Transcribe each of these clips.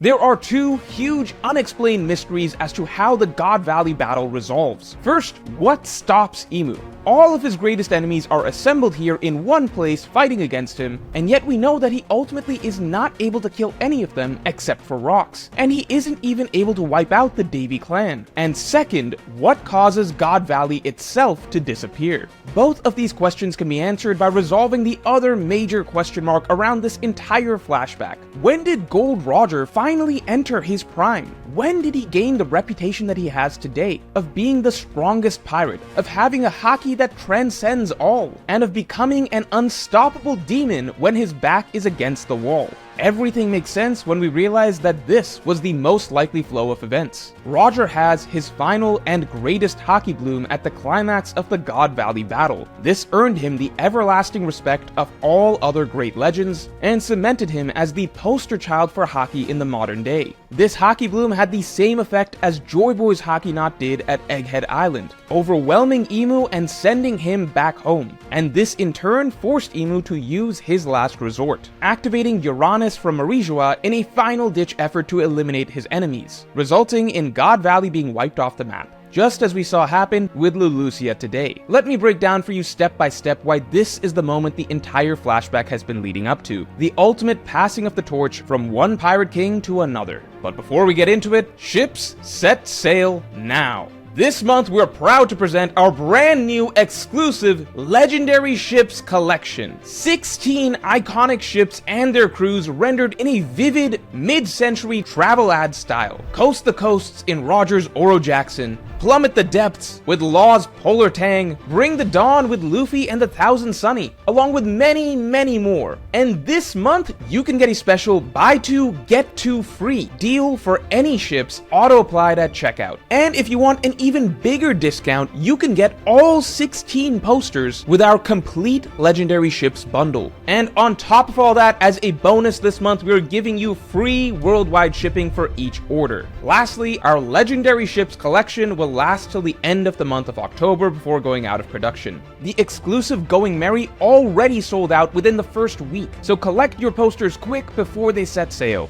There are two huge unexplained mysteries as to how the God Valley battle resolves. First, what stops Imu? All of his greatest enemies are assembled here in one place fighting against him, and yet we know that he ultimately is not able to kill any of them except for rocks, and he isn't even able to wipe out the Devi clan. And second, what causes God Valley itself to disappear? Both of these questions can be answered by resolving the other major question mark around this entire flashback. When did Gold Roger finally enter his prime? When did he gain the reputation that he has today, of being the strongest pirate, of having a Haki that transcends all, and of becoming an unstoppable demon when his back is against the wall? Everything makes sense when we realize that this was the most likely flow of events. Roger has his final and greatest Haki bloom at the climax of the God Valley battle. This earned him the everlasting respect of all other great legends, and cemented him as the poster child for Haki in the modern day. This Haki bloom had the same effect as Joy Boy's Haki knot did at Egghead Island, overwhelming Imu and sending him back home. And this in turn forced Imu to use his last resort, activating Uranus from Marijua in a final-ditch effort to eliminate his enemies, resulting in God Valley being wiped off the map, just as we saw happen with Lulusia today. Let me break down for you step by step why this is the moment the entire flashback has been leading up to, the ultimate passing of the torch from one pirate king to another. But before we get into it, ships set sail now. This month, we're proud to present our brand new exclusive Legendary Ships collection. 16 iconic ships and their crews rendered in a vivid mid-century travel ad style. Coast the coasts in Roger's Oro Jackson, plummet the depths with Law's Polar Tang, bring the dawn with Luffy and the Thousand Sunny, along with many, many more. And this month, you can get a special buy two, get two free deal for any ships auto-applied at checkout. And if you want an even bigger discount, you can get all 16 posters with our complete Legendary Ships bundle. And on top of all that, as a bonus this month, we're giving you free worldwide shipping for each order. Lastly, our Legendary Ships collection will last till the end of the month of October before going out of production. The exclusive Going Merry already sold out within the first week, so collect your posters quick before they set sail.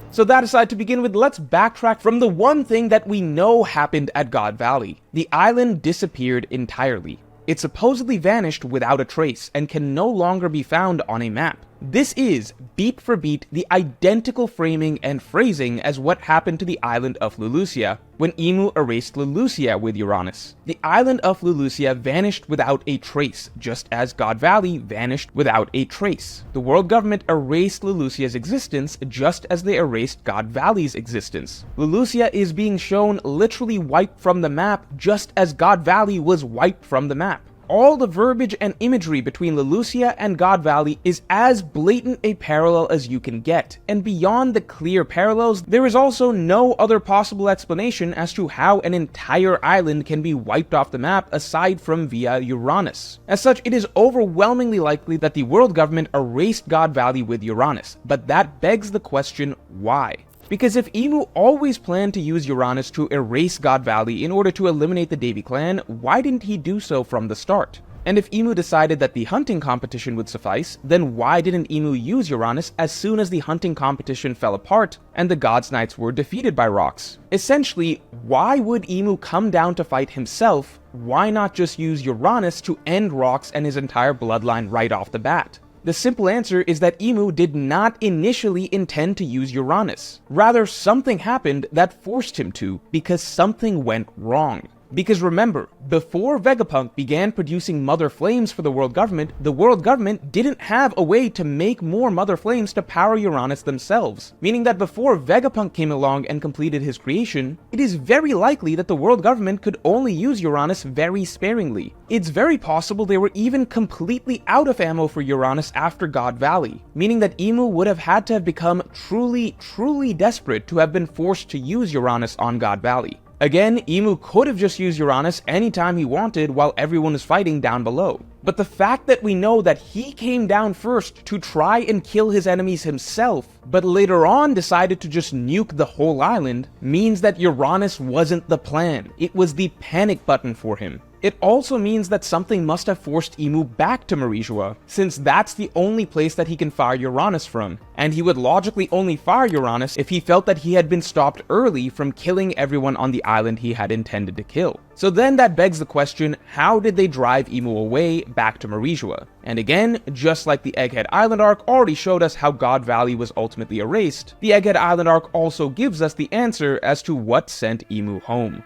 So that aside, to begin with, let's backtrack from the one thing that we know happened at God Valley. The island disappeared entirely. It supposedly vanished without a trace and can no longer be found on a map. This is, beat for beat, the identical framing and phrasing as what happened to the island of Lulusia when Imu erased Lulusia with Uranus. The island of Lulusia vanished without a trace, just as God Valley vanished without a trace. The world government erased Lulusia's existence just as they erased God Valley's existence. Lulusia is being shown literally wiped from the map just as God Valley was wiped from the map. All the verbiage and imagery between Lulusia and God Valley is as blatant a parallel as you can get, and beyond the clear parallels, there is also no other possible explanation as to how an entire island can be wiped off the map aside from via Uranus. As such, it is overwhelmingly likely that the world government erased God Valley with Uranus, but that begs the question, why? Because if Imu always planned to use Uranus to erase God Valley in order to eliminate the Devi clan, why didn't he do so from the start? And if Imu decided that the hunting competition would suffice, then why didn't Imu use Uranus as soon as the hunting competition fell apart and the God's Knights were defeated by rocks? Essentially, why would Imu come down to fight himself? Why not just use Uranus to end Rocks and his entire bloodline right off the bat? The simple answer is that Imu did not initially intend to use Uranus. Rather, something happened that forced him to, because something went wrong. Because remember, before Vegapunk began producing Mother Flames for the world government didn't have a way to make more Mother Flames to power Uranus themselves. Meaning that before Vegapunk came along and completed his creation, it is very likely that the world government could only use Uranus very sparingly. It's very possible they were even completely out of ammo for Uranus after God Valley, meaning that Imu would have had to have become truly desperate to have been forced to use Uranus on God Valley. Again, Imu could have just used Uranus anytime he wanted while everyone was fighting down below. But the fact that we know that he came down first to try and kill his enemies himself, but later on decided to just nuke the whole island, means that Uranus wasn't the plan. It was the panic button for him. it also means that something must have forced Imu back to Marijua, since that's the only place that he can fire Uranus from, and he would logically only fire Uranus if he felt that he had been stopped early from killing everyone on the island he had intended to kill. So then that begs the question, how did they drive Imu away back to Marijua? And again, just like the Egghead Island arc already showed us how God Valley was ultimately erased, the Egghead Island arc also gives us the answer as to what sent Imu home.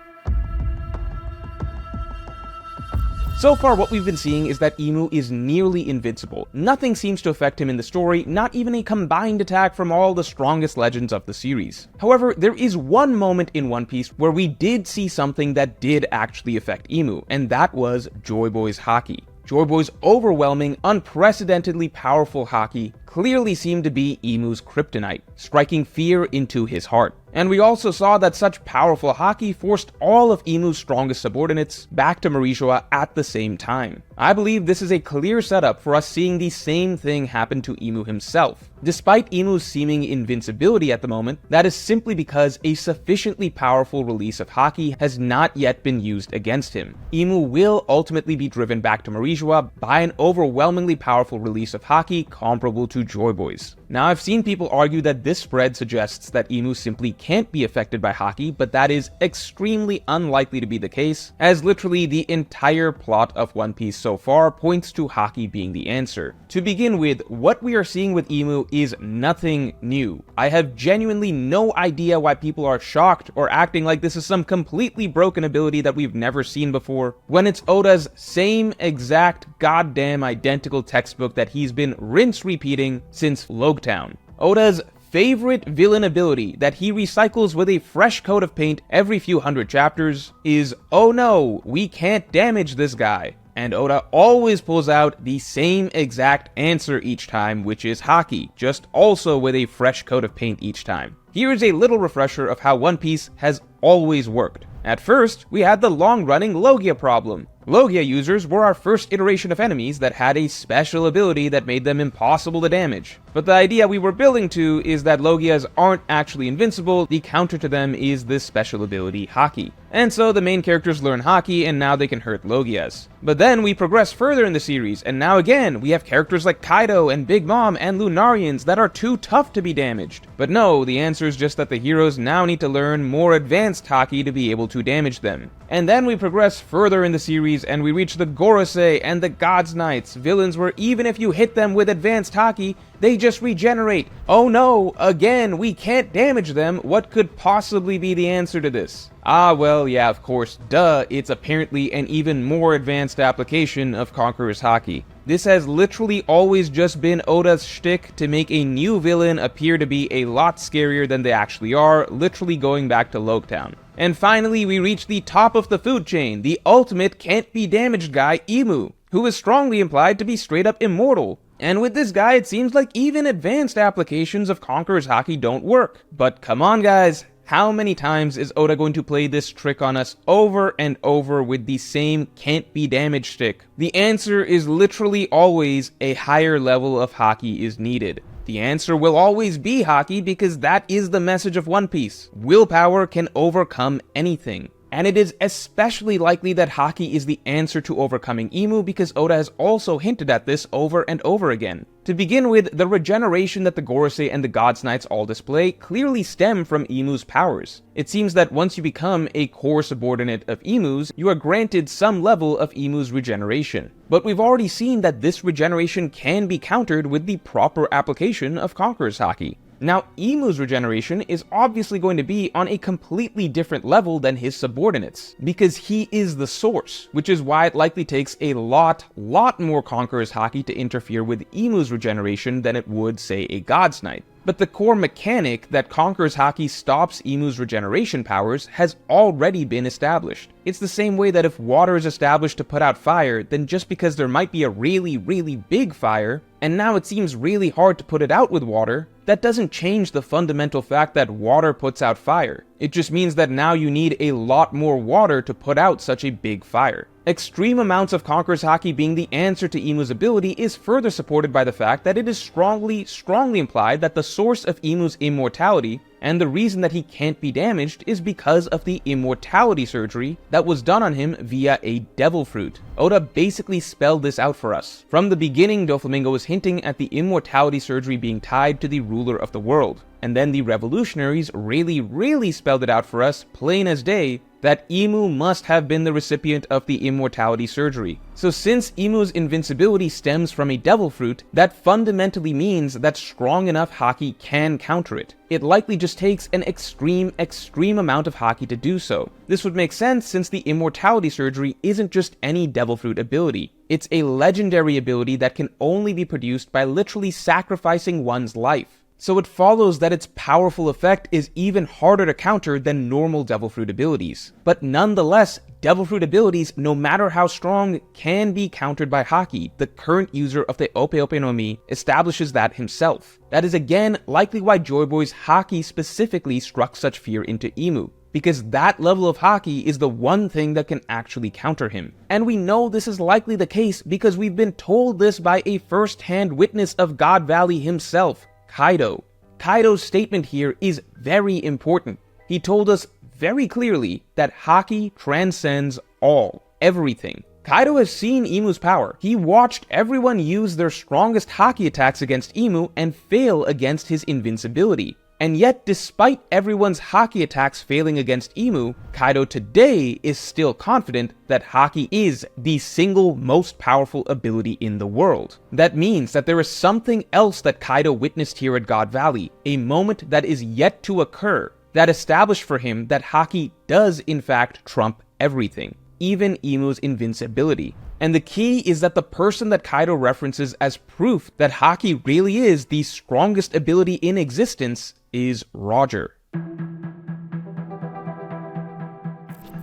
So far, what we've been seeing is that Imu is nearly invincible. Nothing seems to affect him in the story, not even a combined attack from all the strongest legends of the series. However, there is one moment in One Piece where we did see something that did actually affect Imu, and that was Joy Boy's Haki. Joy Boy's overwhelming, unprecedentedly powerful Haki clearly seemed to be Imu's kryptonite, striking fear into his heart. And we also saw that such powerful Haki forced all of Imu's strongest subordinates back to Marijua at the same time. I believe this is a clear setup for us seeing the same thing happen to Imu himself. Despite Imu's seeming invincibility at the moment, that is simply because a sufficiently powerful release of Haki has not yet been used against him. Imu will ultimately be driven back to Marijua by an overwhelmingly powerful release of Haki comparable to Joy Boy's. Now, I've seen people argue that this spread suggests that Imu simply can't be affected by Haki, but that is extremely unlikely to be the case, as literally the entire plot of One Piece so far points to Haki being the answer. To begin with, what we are seeing with Imu is nothing new. I have genuinely no idea why people are shocked or acting like this is some completely broken ability that we've never seen before, when it's Oda's same exact goddamn identical textbook that he's been rinse-repeating since Logtown. Oda's favorite villain ability that he recycles with a fresh coat of paint every few hundred chapters is, oh no, we can't damage this guy. And Oda always pulls out the same exact answer each time, which is Haki, just also with a fresh coat of paint each time. Here is a little refresher of how One Piece has always worked. At first, we had the long-running Logia problem. Logia users were our first iteration of enemies that had a special ability that made them impossible to damage. But the idea we were building to is that Logias aren't actually invincible, the counter to them is this special ability, Haki. And so the main characters learn Haki, and now they can hurt Logias. But then we progress further in the series, and now again, we have characters like Kaido and Big Mom and Lunarians that are too tough to be damaged. But no, the answer is just that the heroes now need to learn more advanced Haki to be able to damage them. And then we progress further in the series, and we reach the Gorosei and the God's Knights, villains where even if you hit them with advanced Haki, they just regenerate. Oh no, again, we can't damage them. What could possibly be the answer to this? Ah, well, yeah, of course, duh, it's apparently an even more advanced application of Conqueror's Haki. This has literally always just been Oda's shtick to make a new villain appear to be a lot scarier than they actually are, literally going back to Logtown. And finally, we reach the top of the food chain, the ultimate can't-be-damaged guy, Imu, who is strongly implied to be straight-up immortal. And with this guy, it seems like even advanced applications of Conqueror's Haki don't work. But come on, guys. How many times is Oda going to play this trick on us over and over with the same can't-be-damaged stick? The answer is literally always a higher level of Haki is needed. The answer will always be Haki because that is the message of One Piece. Willpower can overcome anything. And it is especially likely that Haki is the answer to overcoming Imu because Oda has also hinted at this over and over again. To begin with, the regeneration that the Gorosei and the God's Knights all display clearly stem from Imu's powers. It seems that once you become a core subordinate of Imu's, you are granted some level of Imu's regeneration. But we've already seen that this regeneration can be countered with the proper application of Conqueror's Haki. Now, Imu's regeneration is obviously going to be on a completely different level than his subordinates, because he is the source, which is why it likely takes a lot more Conqueror's Haki to interfere with Imu's regeneration than it would, say, a God's Knight. But the core mechanic that Conqueror's Haki stops Imu's regeneration powers has already been established. It's the same way that if water is established to put out fire, then just because there might be a really big fire, and now it seems really hard to put it out with water, that doesn't change the fundamental fact that water puts out fire. It just means that now you need a lot more water to put out such a big fire. Extreme amounts of Conqueror's Haki being the answer to Imu's ability is further supported by the fact that it is strongly implied that the source of Imu's immortality and the reason that he can't be damaged is because of the immortality surgery that was done on him via a devil fruit. Oda basically spelled this out for us. From the beginning, Doflamingo was hinting at the immortality surgery being tied to the ruler of the world, and then the revolutionaries really spelled it out for us, plain as day, that Imu must have been the recipient of the immortality surgery. So since Imu's invincibility stems from a devil fruit, that fundamentally means that strong enough Haki can counter it. It likely just takes an extreme amount of Haki to do so. This would make sense since the immortality surgery isn't just any devil fruit ability. It's a legendary ability that can only be produced by literally sacrificing one's life. So it follows that its powerful effect is even harder to counter than normal Devil Fruit abilities. But nonetheless, Devil Fruit abilities, no matter how strong, can be countered by Haki. The current user of the Ope Ope no Mi establishes that himself. That is again likely why Joy Boy's Haki specifically struck such fear into Imu, because that level of Haki is the one thing that can actually counter him. And we know this is likely the case because we've been told this by a first-hand witness of God Valley himself, Kaido. Kaido's statement here is very important. He told us very clearly that Haki transcends all, everything. Kaido has seen Imu's power. He watched everyone use their strongest Haki attacks against Imu and fail against his invincibility. And yet, despite everyone's Haki attacks failing against Imu, Kaido today is still confident that Haki is the single most powerful ability in the world. That means that there is something else that Kaido witnessed here at God Valley, a moment that is yet to occur, that established for him that Haki does in fact trump everything, even Imu's invincibility. And the key is that the person that Kaido references as proof that Haki really is the strongest ability in existence is Roger.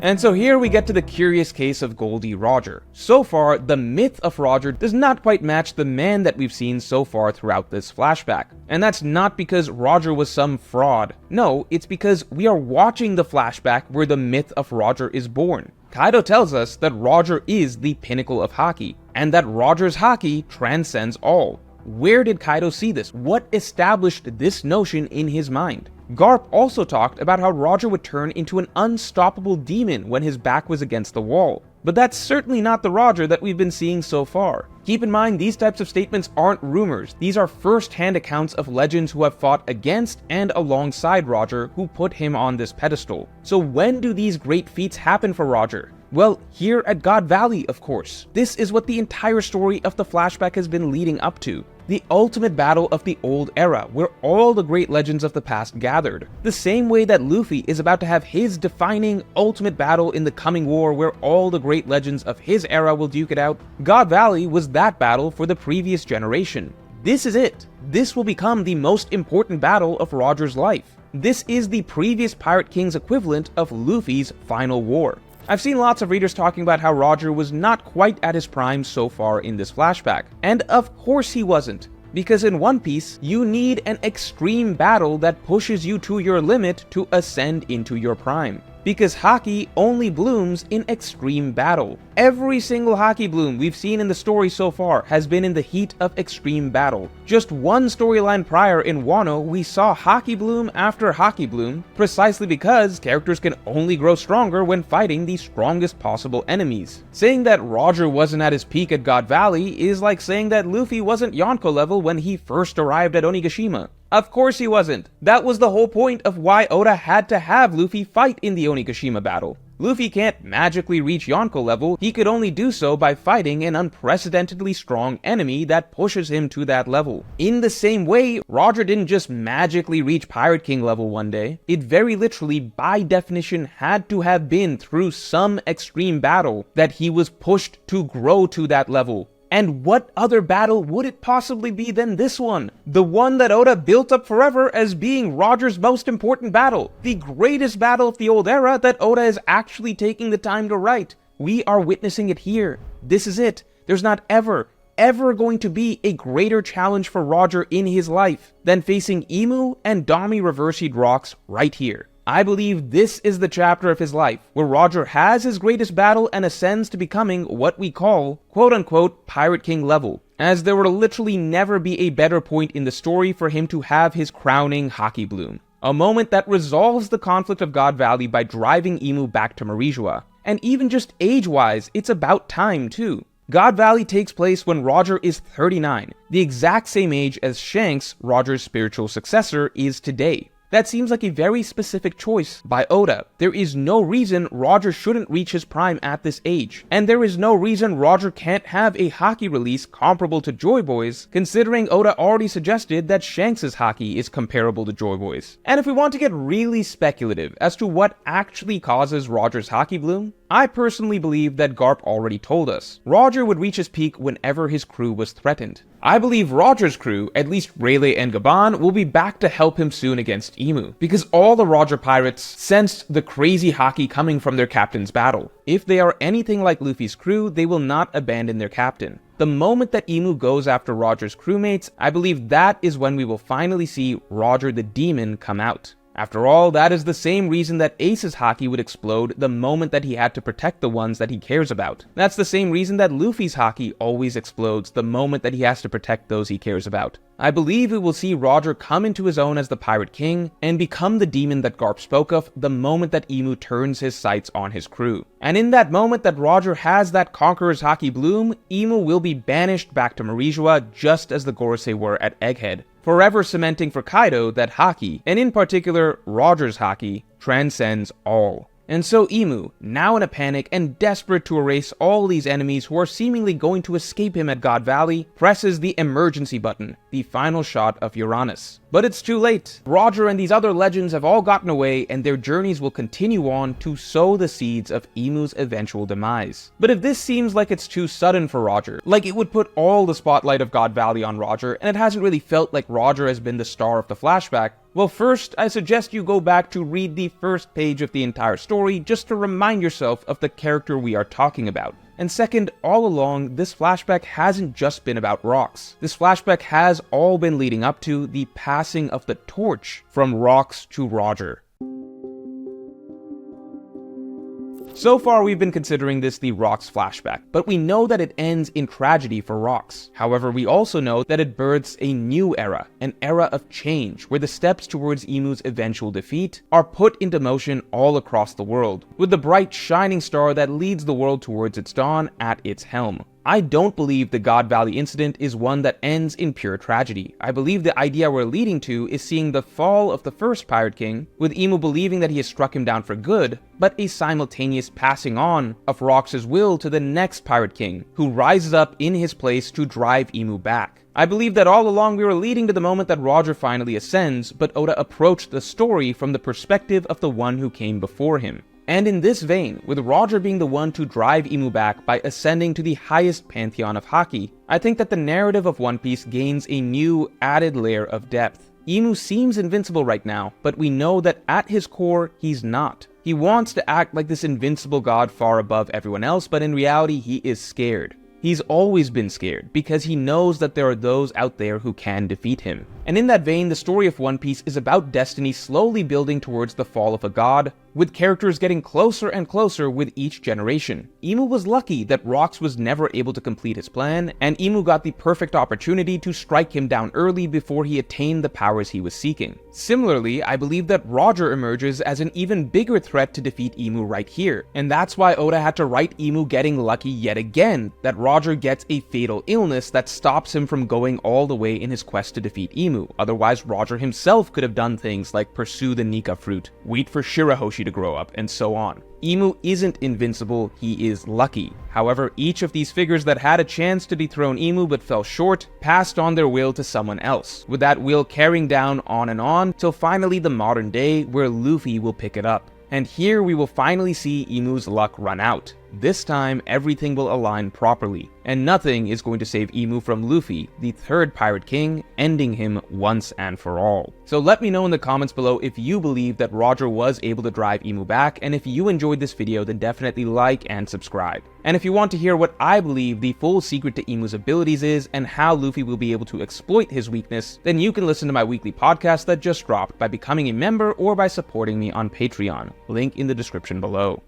And so here we get to the curious case of Goldie Roger. So far, the myth of Roger does not quite match the man that we've seen so far throughout this flashback. And that's not because Roger was some fraud. No, it's because we are watching the flashback where the myth of Roger is born. Kaido tells us that Roger is the pinnacle of Haki, and that Roger's Haki transcends all. Where did Kaido see this? What established this notion in his mind? Garp also talked about how Roger would turn into an unstoppable demon when his back was against the wall. But that's certainly not the Roger that we've been seeing so far. Keep in mind, these types of statements aren't rumors. These are first-hand accounts of legends who have fought against and alongside Roger, who put him on this pedestal. So when do these great feats happen for Roger? Well, here at God Valley, of course. This is what the entire story of the flashback has been leading up to. The ultimate battle of the old era, where all the great legends of the past gathered. The same way that Luffy is about to have his defining ultimate battle in the coming war, where all the great legends of his era will duke it out, God Valley was that battle for the previous generation. This is it. This will become the most important battle of Roger's life. This is the previous Pirate King's equivalent of Luffy's final war. I've seen lots of readers talking about how Roger was not quite at his prime so far in this flashback. And of course he wasn't. Because in One Piece, you need an extreme battle that pushes you to your limit to ascend into your prime. Because Haki only blooms in extreme battle. Every single Haki bloom we've seen in the story so far has been in the heat of extreme battle. Just one storyline prior in Wano, we saw Haki bloom after Haki bloom, precisely because characters can only grow stronger when fighting the strongest possible enemies. Saying that Roger wasn't at his peak at God Valley is like saying that Luffy wasn't Yonko level when he first arrived at Onigashima. Of course he wasn't. That was the whole point of why Oda had to have Luffy fight in the Onigashima battle. Luffy can't magically reach Yonko level, he could only do so by fighting an unprecedentedly strong enemy that pushes him to that level. In the same way, Roger didn't just magically reach Pirate King level one day. It very literally, by definition, had to have been through some extreme battle that he was pushed to grow to that level. And what other battle would it possibly be than this one? The one that Oda built up forever as being Roger's most important battle. The greatest battle of the old era that Oda is actually taking the time to write. We are witnessing it here. This is it. There's not ever going to be a greater challenge for Roger in his life than facing Imu and Dami Reversied Rocks right here. I believe this is the chapter of his life where Roger has his greatest battle and ascends to becoming what we call, quote-unquote, Pirate King level, as there will literally never be a better point in the story for him to have his crowning Haki bloom. A moment that resolves the conflict of God Valley by driving Imu back to Marijua. And even just age-wise, it's about time too. God Valley takes place when Roger is 39, the exact same age as Shanks, Roger's spiritual successor, is today. That seems like a very specific choice by Oda. There is no reason Roger shouldn't reach his prime at this age. And there is no reason Roger can't have a Haki release comparable to Joy Boy's, considering Oda already suggested that Shanks' Haki is comparable to Joy Boy's. And if we want to get really speculative as to what actually causes Roger's Haki bloom, I personally believe that Garp already told us. Roger would reach his peak whenever his crew was threatened. I believe Roger's crew, at least Rayleigh and Gaban, will be back to help him soon against Imu, because all the Roger pirates sensed the crazy Haki coming from their captain's battle. If they are anything like Luffy's crew, they will not abandon their captain. The moment that Imu goes after Roger's crewmates, I believe that is when we will finally see Roger the Demon come out. After all, that is the same reason that Ace's Haki would explode the moment that he had to protect the ones that he cares about. That's the same reason that Luffy's Haki always explodes the moment that he has to protect those he cares about. I believe we will see Roger come into his own as the Pirate King and become the demon that Garp spoke of the moment that Imu turns his sights on his crew. And in that moment that Roger has that Conqueror's Haki bloom, Imu will be banished back to Marijua just as the Gorosei were at Egghead, forever cementing for Kaido that Haki, and in particular Roger's Haki, transcends all. And so Imu, now in a panic and desperate to erase all these enemies who are seemingly going to escape him at God Valley, presses the emergency button, the final shot of Uranus. But it's too late. Roger and these other legends have all gotten away, and their journeys will continue on to sow the seeds of Imu's eventual demise. But if this seems like it's too sudden for Roger, like it would put all the spotlight of God Valley on Roger, and it hasn't really felt like Roger has been the star of the flashback, well, first, I suggest you go back to read the first page of the entire story just to remind yourself of the character we are talking about. And second, all along, this flashback hasn't just been about Rocks. This flashback has all been leading up to the passing of the torch from Rocks to Roger. So far, we've been considering this the Rocks flashback, but we know that it ends in tragedy for Rocks. However, we also know that it births a new era, an era of change, where the steps towards Imu's eventual defeat are put into motion all across the world, with the bright shining star that leads the world towards its dawn at its helm. I don't believe the God Valley incident is one that ends in pure tragedy. I believe the idea we're leading to is seeing the fall of the first Pirate King, with Imu believing that he has struck him down for good, but a simultaneous passing on of Rocks' will to the next Pirate King, who rises up in his place to drive Imu back. I believe that all along we were leading to the moment that Roger finally ascends, but Oda approached the story from the perspective of the one who came before him. And in this vein, with Roger being the one to drive Imu back by ascending to the highest pantheon of Haki, I think that the narrative of One Piece gains a new, added layer of depth. Imu seems invincible right now, but we know that at his core, he's not. He wants to act like this invincible god far above everyone else, but in reality, he is scared. He's always been scared, because he knows that there are those out there who can defeat him. And in that vein, the story of One Piece is about destiny slowly building towards the fall of a god, with characters getting closer and closer with each generation. Imu was lucky that Rocks was never able to complete his plan, and Imu got the perfect opportunity to strike him down early before he attained the powers he was seeking. Similarly, I believe that Roger emerges as an even bigger threat to defeat Imu right here, and that's why Oda had to write Imu getting lucky yet again, that Roger gets a fatal illness that stops him from going all the way in his quest to defeat Imu. Otherwise, Roger himself could have done things like pursue the Nika fruit, wait for Shirahoshi to grow up, and so on. Imu isn't invincible, he is lucky. However, each of these figures that had a chance to dethrone Imu but fell short, passed on their will to someone else, with that will carrying down on, till finally the modern day, where Luffy will pick it up. And here we will finally see Imu's luck run out. this time everything will align properly, and nothing is going to save Imu from Luffy, the third Pirate King, ending him once and for all. So let me know in the comments below if you believe that Roger was able to drive Imu back, and if you enjoyed this video then definitely like and subscribe. And if you want to hear what I believe the full secret to Imu's abilities is, and how Luffy will be able to exploit his weakness, then you can listen to my weekly podcast that just dropped by becoming a member or by supporting me on Patreon, link in the description below.